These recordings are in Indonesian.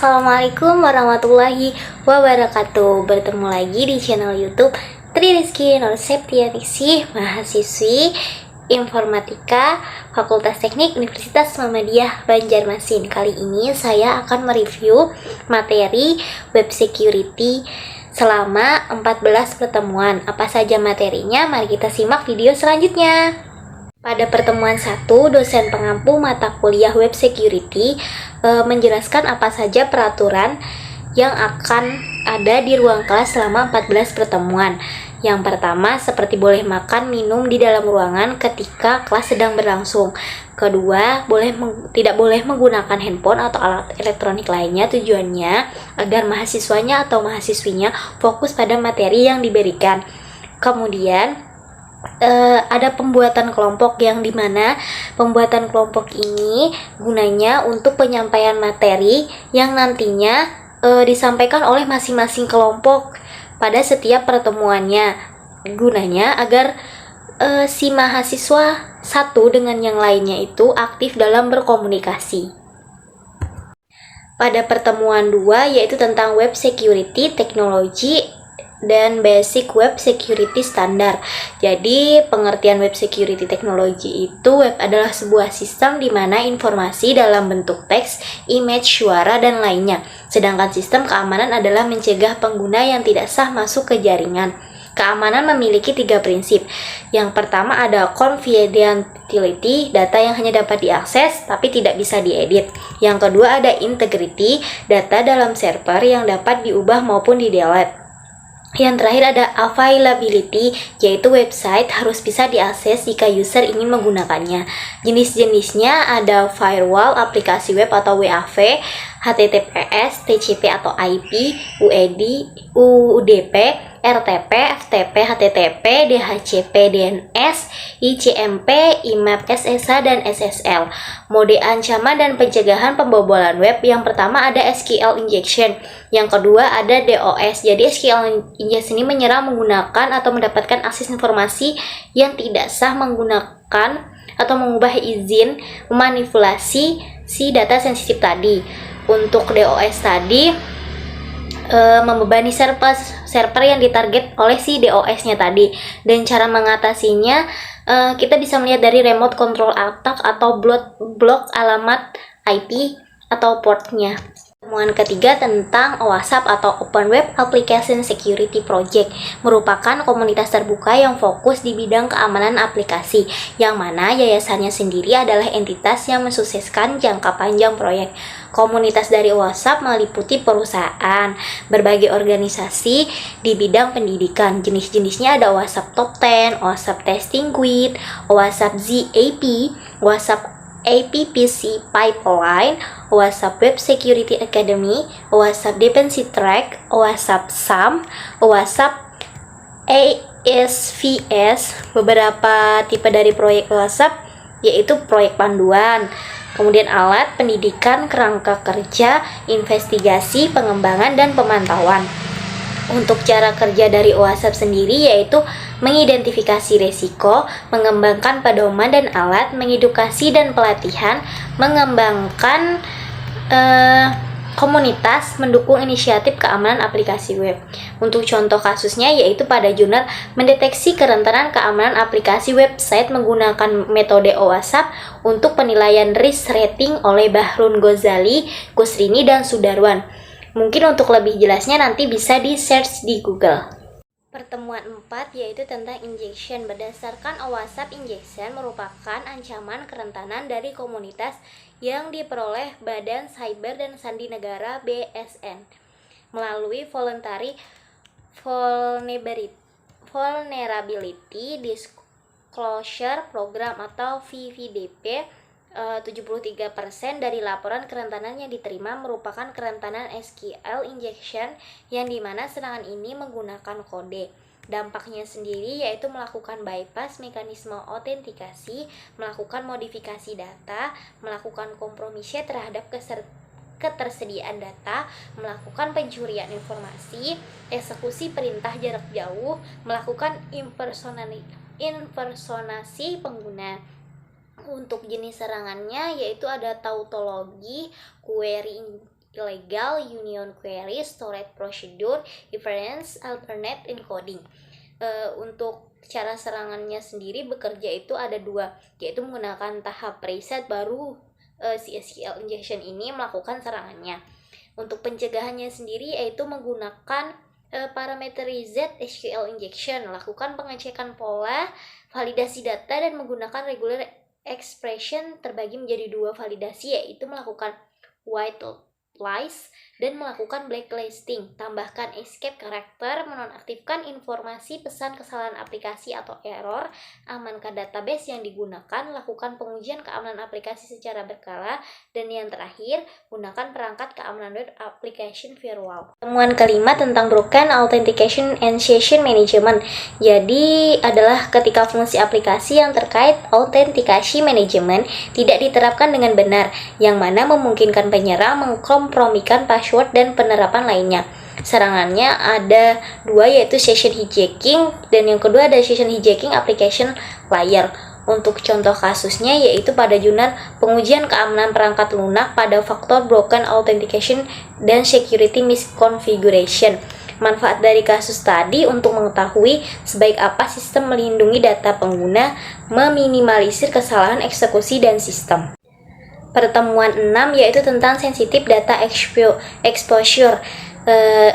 Assalamualaikum warahmatullahi wabarakatuh. Bertemu lagi di channel YouTube Tri Rizky Nur Septianingsih, mahasiswi Informatika Fakultas Teknik Universitas Muhammadiyah Banjarmasin. Kali ini saya akan mereview materi Web Security selama 14 pertemuan. Apa saja materinya? Mari kita simak video selanjutnya. Pada pertemuan 1, dosen pengampu mata kuliah Web Security menjelaskan apa saja peraturan yang akan ada di ruang kelas selama 14 pertemuan. Yang pertama, seperti boleh makan, minum di dalam ruangan ketika kelas sedang berlangsung. Kedua, tidak boleh menggunakan handphone atau alat elektronik lainnya. Tujuannya agar mahasiswanya atau mahasiswinya fokus pada materi yang diberikan. Kemudian, ada pembuatan kelompok yang dimana pembuatan kelompok ini gunanya untuk penyampaian materi yang nantinya disampaikan oleh masing-masing kelompok pada setiap pertemuannya. Gunanya agar si mahasiswa satu dengan yang lainnya itu aktif dalam berkomunikasi. Pada pertemuan 2 yaitu tentang Web Security Technology dan Basic Web Security Standard. Jadi, pengertian Web Security Technology itu web adalah sebuah sistem di mana informasi dalam bentuk teks, image, suara, dan lainnya. Sedangkan sistem keamanan adalah mencegah pengguna yang tidak sah masuk ke jaringan. Keamanan memiliki 3 prinsip. Yang pertama ada confidentiality, data yang hanya dapat diakses tapi tidak bisa diedit. Yang kedua ada integrity, data dalam server yang dapat diubah maupun di-delete. Yang terakhir ada availability, yaitu website harus bisa diakses jika user ingin menggunakannya. Jenis-jenisnya ada firewall, aplikasi web atau WAV, HTTPS, TCP atau IP, UED, UDP, RTP, FTP, HTTP, DHCP, DNS, ICMP, IMAP, SSH, dan SSL. Mode ancaman dan pencegahan pembobolan web. Yang pertama ada SQL injection. Yang kedua ada DOS. Jadi SQL injection ini menyerang menggunakan atau mendapatkan akses informasi yang tidak sah menggunakan atau mengubah izin memanipulasi si data sensitif tadi. Untuk DOS tadi membebani server yang ditarget oleh si DOS-nya tadi. Dan cara mengatasinya kita bisa melihat dari remote control attack atau blok alamat IP atau portnya. Pertemuan ketiga tentang OWASP atau Open Web Application Security Project, merupakan komunitas terbuka yang fokus di bidang keamanan aplikasi, yang mana yayasannya sendiri adalah entitas yang mensukseskan jangka panjang proyek. Komunitas dari OWASP meliputi perusahaan, berbagai organisasi di bidang pendidikan. Jenis-jenisnya ada OWASP Top 10, OWASP Testing Guide, OWASP ZAP, OWASP APPC Pipeline, OWASP Web Security Academy, OWASP Dependency Track, OWASP SAM, OWASP ASVS. Beberapa tipe dari proyek OWASP yaitu proyek panduan, kemudian alat pendidikan, kerangka kerja, investigasi, pengembangan, dan pemantauan. Untuk cara kerja dari OWASP sendiri yaitu mengidentifikasi risiko, mengembangkan pedoman dan alat, mengedukasi dan pelatihan, mengembangkan komunitas, mendukung inisiatif keamanan aplikasi web. Untuk contoh kasusnya yaitu pada jurnal mendeteksi kerentanan keamanan aplikasi website menggunakan metode OWASP untuk penilaian risk rating oleh Bahrun Ghazali, Kusrini, dan Sudarwan. Mungkin untuk lebih jelasnya nanti bisa di search di Google. Pertemuan 4 yaitu tentang injection. Berdasarkan OWASP, injection merupakan ancaman kerentanan dari komunitas yang diperoleh Badan Cyber dan Sandi Negara (BSN) melalui Voluntary Vulnerability Disclosure Program atau VVDP. 73% dari laporan kerentanan yang diterima merupakan kerentanan SQL injection, yang dimana serangan ini menggunakan kode. Dampaknya sendiri yaitu melakukan bypass mekanisme autentikasi, melakukan modifikasi data, melakukan kompromise terhadap ketersediaan data, melakukan pencurian informasi, eksekusi perintah jarak jauh, melakukan impersonasi pengguna. Untuk jenis serangannya yaitu ada tautologi, query illegal union query, storage procedure, inference, alternate encoding. Untuk cara serangannya sendiri bekerja itu ada dua, yaitu menggunakan tahap preset baru si SQL injection ini melakukan serangannya. Untuk pencegahannya sendiri yaitu menggunakan parameterized SQL injection, lakukan pengecekan pola, validasi data, dan menggunakan regular expression terbagi menjadi dua validasi, yaitu melakukan white lies dan melakukan blacklisting. Tambahkan escape karakter, menonaktifkan informasi pesan kesalahan aplikasi atau error, amankan database yang digunakan, lakukan pengujian keamanan aplikasi secara berkala, dan yang terakhir, gunakan perangkat keamanan web application firewall. Temuan kelima tentang broken authentication and session management. Jadi adalah ketika fungsi aplikasi yang terkait autentikasi manajemen tidak diterapkan dengan benar, yang mana memungkinkan penyerang mengkompromikan password dan penerapan lainnya. Serangannya ada dua, yaitu session hijacking, dan yang kedua ada session hijacking application layer. Untuk contoh kasusnya yaitu pada jurnal pengujian keamanan perangkat lunak pada faktor broken authentication dan security misconfiguration. Manfaat dari kasus tadi untuk mengetahui sebaik apa sistem melindungi data pengguna, meminimalisir kesalahan eksekusi dan sistem. Pertemuan 6 yaitu tentang sensitive data exposure.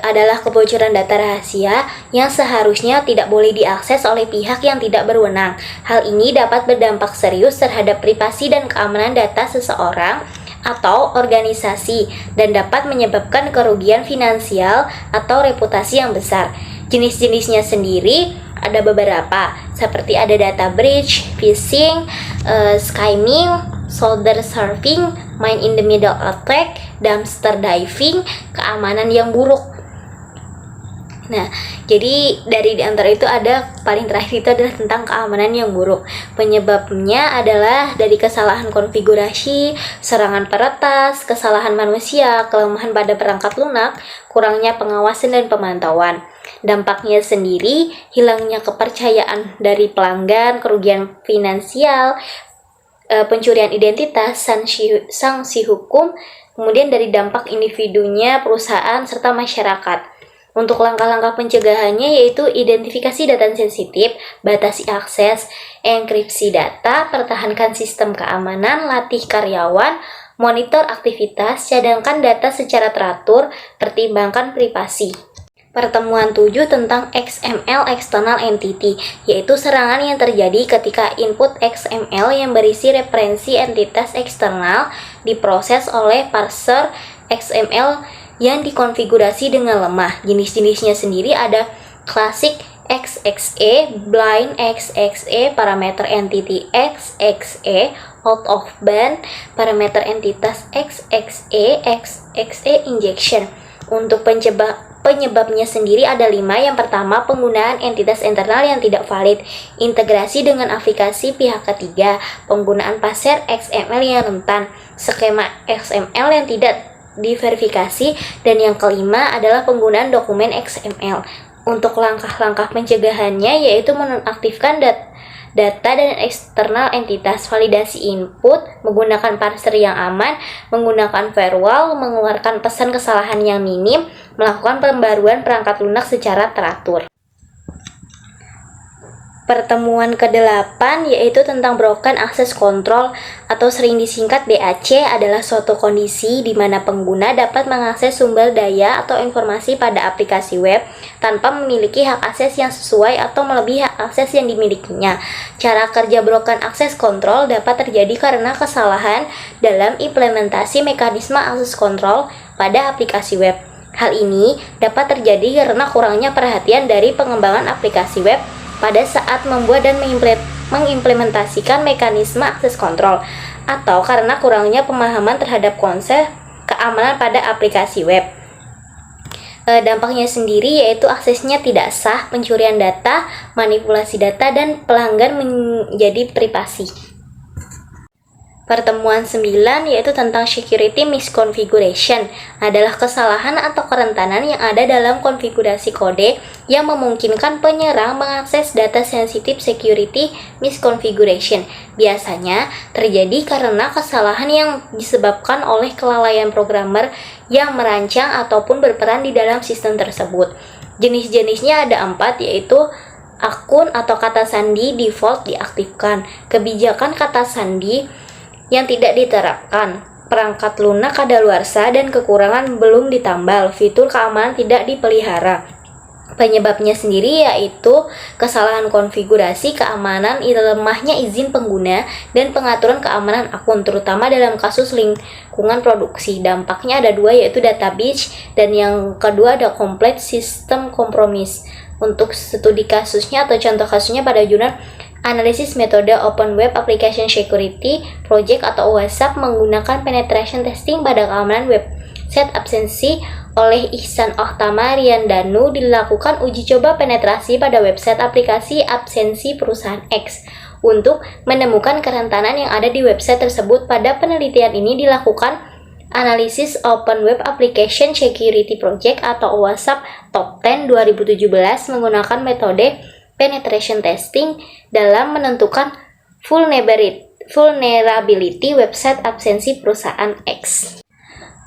Adalah kebocoran data rahasia yang seharusnya tidak boleh diakses oleh pihak yang tidak berwenang. Hal ini dapat berdampak serius terhadap privasi dan keamanan data seseorang atau organisasi dan dapat menyebabkan kerugian finansial atau reputasi yang besar. Jenis-jenisnya sendiri ada beberapa, seperti ada data breach, phishing, skimming, shoulder surfing, man in the middle attack, dumpster diving, keamanan yang buruk. Nah, jadi dari antara itu ada paling terakhir itu adalah tentang keamanan yang buruk. Penyebabnya adalah dari kesalahan konfigurasi, serangan peretas, kesalahan manusia, kelemahan pada perangkat lunak, kurangnya pengawasan dan pemantauan. Dampaknya sendiri, hilangnya kepercayaan dari pelanggan, kerugian finansial, pencurian identitas, sanksi hukum, kemudian dari dampak individunya, perusahaan, serta masyarakat. Untuk langkah-langkah pencegahannya yaitu identifikasi data sensitif, batasi akses, enkripsi data, pertahankan sistem keamanan, latih karyawan, monitor aktivitas, cadangkan data secara teratur, pertimbangkan privasi. Pertemuan 7 tentang XML External Entity, yaitu serangan yang terjadi ketika input XML yang berisi referensi entitas eksternal diproses oleh parser XML yang dikonfigurasi dengan lemah. Jenis-jenisnya sendiri ada classic XXE, blind XXE, parameter entity XXE, out of band, parameter entitas XXE, XXE injection. Untuk penyebabnya sendiri ada 5. Yang pertama, penggunaan entitas internal yang tidak valid, integrasi dengan aplikasi pihak ketiga, penggunaan parser XML yang rentan, skema XML yang tidak diverifikasi, dan yang kelima adalah penggunaan dokumen XML. Untuk langkah-langkah pencegahannya yaitu menonaktifkan data dan eksternal entitas, validasi input, menggunakan parser yang aman, menggunakan firewall, mengeluarkan pesan kesalahan yang minim, melakukan pembaruan perangkat lunak secara teratur. Pertemuan ke-8 yaitu tentang broken access control atau sering disingkat BAC adalah suatu kondisi di mana pengguna dapat mengakses sumber daya atau informasi pada aplikasi web tanpa memiliki hak akses yang sesuai atau melebihi hak akses yang dimilikinya. Cara kerja broken access control dapat terjadi karena kesalahan dalam implementasi mekanisme access control pada aplikasi web. Hal ini dapat terjadi karena kurangnya perhatian dari pengembangan aplikasi web pada saat membuat dan mengimplementasikan mekanisme akses kontrol, atau karena kurangnya pemahaman terhadap konsep keamanan pada aplikasi web. Dampaknya sendiri yaitu aksesnya tidak sah, pencurian data, manipulasi data, dan pelanggan menjadi privasi. Pertemuan 9 yaitu tentang security misconfiguration, adalah kesalahan atau kerentanan yang ada dalam konfigurasi kode yang memungkinkan penyerang mengakses data sensitif. Security misconfiguration biasanya terjadi karena kesalahan yang disebabkan oleh kelalaian programmer yang merancang ataupun berperan di dalam sistem tersebut. Jenis-jenisnya ada 4, yaitu akun atau kata sandi default diaktifkan, kebijakan kata sandi yang tidak diterapkan, perangkat lunak kadaluarsa dan kekurangan belum ditambal, fitur keamanan tidak dipelihara. Penyebabnya sendiri yaitu kesalahan konfigurasi keamanan, lemahnya izin pengguna, dan pengaturan keamanan akun, terutama dalam kasus lingkungan produksi. Dampaknya ada 2, yaitu data breach, dan yang kedua ada complete system compromise. Untuk studi kasusnya atau contoh kasusnya pada jurnal Analisis Metode Open Web Application Security Project atau OWASP menggunakan penetration testing pada keamanan website absensi oleh Ihsan Ohtama Riandanu. Dilakukan uji coba penetrasi pada website aplikasi absensi perusahaan X untuk menemukan kerentanan yang ada di website tersebut. Pada penelitian ini dilakukan analisis Open Web Application Security Project atau OWASP Top 10 2017 menggunakan metode penetration testing dalam menentukan vulnerability website absensi perusahaan X.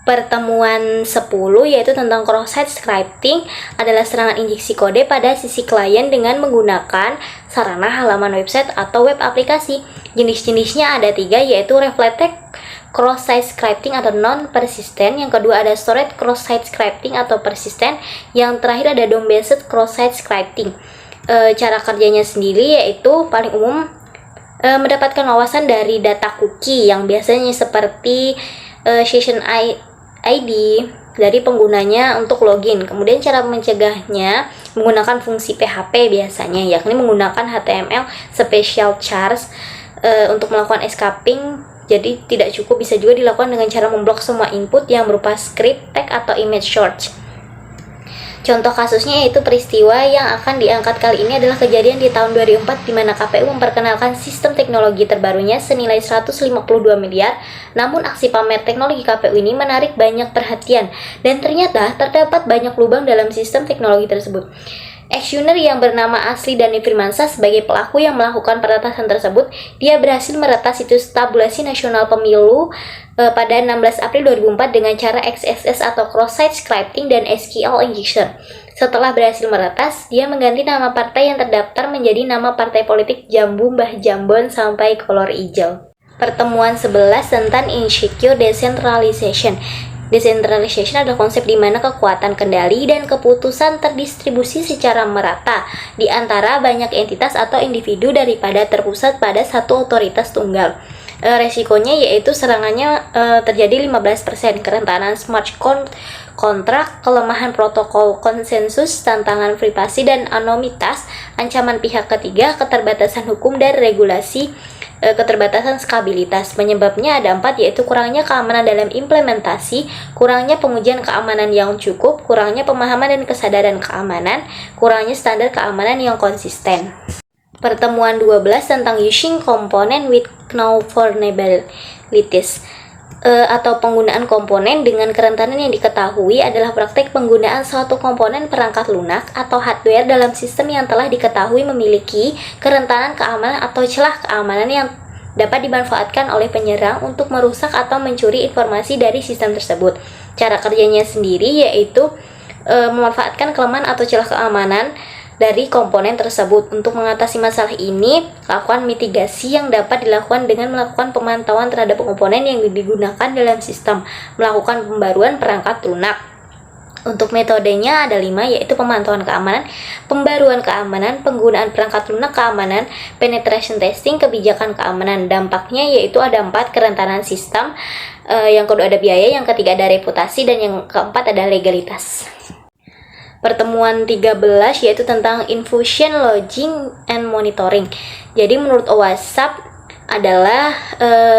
Pertemuan 10 yaitu tentang cross-site scripting, adalah serangan injeksi kode pada sisi klien dengan menggunakan sarana halaman website atau web aplikasi. Jenis-jenisnya ada 3, yaitu reflected cross-site scripting atau non-persistent, yang kedua ada stored cross-site scripting atau persistent, yang terakhir ada DOM-based cross-site scripting. Cara kerjanya sendiri yaitu paling umum mendapatkan wawasan dari data cookie yang biasanya seperti session ID dari penggunanya untuk login. Kemudian cara mencegahnya menggunakan fungsi PHP biasanya, yakni menggunakan HTML special chars untuk melakukan escaping. Jadi tidak cukup, bisa juga dilakukan dengan cara memblok semua input yang berupa script, tag, atau image search. Contoh kasusnya yaitu peristiwa yang akan diangkat kali ini adalah kejadian di tahun 2004 di mana KPU memperkenalkan sistem teknologi terbarunya senilai 152 miliar. Namun aksi pamer teknologi KPU ini menarik banyak perhatian dan ternyata terdapat banyak lubang dalam sistem teknologi tersebut. Actioner yang bernama asli Dhani Firmansyah sebagai pelaku yang melakukan peretasan tersebut. Dia berhasil meretas situs tabulasi nasional pemilu pada 16 April 2004 dengan cara XSS atau cross-site scripting dan SQL injection. Setelah berhasil meretas, dia mengganti nama partai yang terdaftar menjadi nama partai politik Jambu Mbah Jambon sampai kolor hijau. Pertemuan 11 tentang insecure decentralization. Decentralization adalah konsep di mana kekuatan kendali dan keputusan terdistribusi secara merata di antara banyak entitas atau individu daripada terpusat pada satu otoritas tunggal. Resikonya yaitu serangannya terjadi 15%, kerentanan smart kontrak, kelemahan protokol konsensus, tantangan privasi dan anonimitas, ancaman pihak ketiga, keterbatasan hukum dan regulasi, keterbatasan skabilitas. Penyebabnya ada 4, yaitu kurangnya keamanan dalam implementasi, kurangnya pengujian keamanan yang cukup, kurangnya pemahaman dan kesadaran keamanan, kurangnya standar keamanan yang konsisten. Pertemuan 12 tentang using component with known vulnerabilities atau penggunaan komponen dengan kerentanan yang diketahui adalah praktek penggunaan suatu komponen perangkat lunak atau hardware dalam sistem yang telah diketahui memiliki kerentanan keamanan atau celah keamanan yang dapat dimanfaatkan oleh penyerang untuk merusak atau mencuri informasi dari sistem tersebut. Cara kerjanya sendiri yaitu memanfaatkan kelemahan atau celah keamanan dari komponen tersebut. Untuk mengatasi masalah ini, lakukan mitigasi yang dapat dilakukan dengan melakukan pemantauan terhadap komponen yang digunakan dalam sistem, melakukan pembaruan perangkat lunak. Untuk metodenya ada 5, yaitu pemantauan keamanan, pembaruan keamanan, penggunaan perangkat lunak keamanan, penetration testing, kebijakan keamanan. Dampaknya yaitu ada 4, kerentanan sistem, yang kedua ada biaya, yang ketiga ada reputasi, dan yang keempat ada legalitas. Pertemuan 13 yaitu tentang infusion logging and monitoring. Jadi menurut OWASP adalah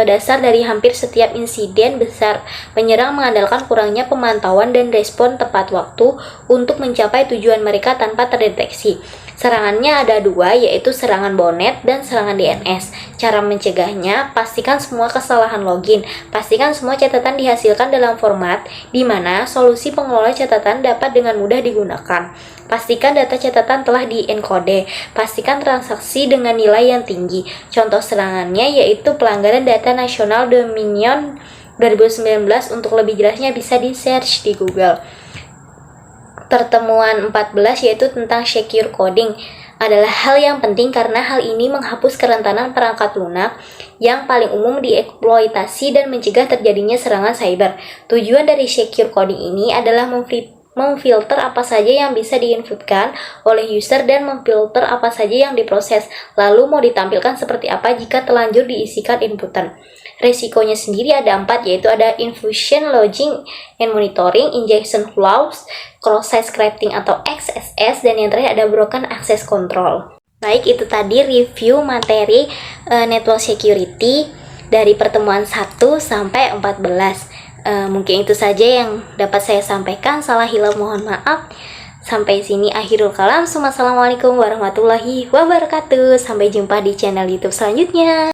dasar dari hampir setiap insiden besar. Penyerang mengandalkan kurangnya pemantauan dan respon tepat waktu untuk mencapai tujuan mereka tanpa terdeteksi. Serangannya ada dua, yaitu serangan botnet dan serangan DNS. Cara mencegahnya, pastikan semua kesalahan login. Pastikan semua catatan dihasilkan dalam format di mana solusi pengelola catatan dapat dengan mudah digunakan. Pastikan data catatan telah di-encode. Pastikan transaksi dengan nilai yang tinggi. Contoh serangannya yaitu pelanggaran data nasional Dominion 2019. Untuk lebih jelasnya bisa di-search di Google. Pertemuan 14 yaitu tentang secure coding adalah hal yang penting karena hal ini menghapus kerentanan perangkat lunak yang paling umum dieksploitasi dan mencegah terjadinya serangan cyber. Tujuan dari secure coding ini adalah memfilter apa saja yang bisa diinputkan oleh user dan memfilter apa saja yang diproses, lalu mau ditampilkan seperti apa jika terlanjur diisikan inputan. Resikonya sendiri ada 4, yaitu ada infusion, logging, and monitoring, injection flows, cross-site scripting atau XSS, dan yang terakhir ada broken access control. Baik, itu tadi review materi network security dari pertemuan 1 sampai 14. Mungkin itu saja yang dapat saya sampaikan. Salah hilaf mohon maaf. Sampai sini akhirul kalam. Assalamualaikum warahmatullahi wabarakatuh. Sampai jumpa di channel YouTube selanjutnya.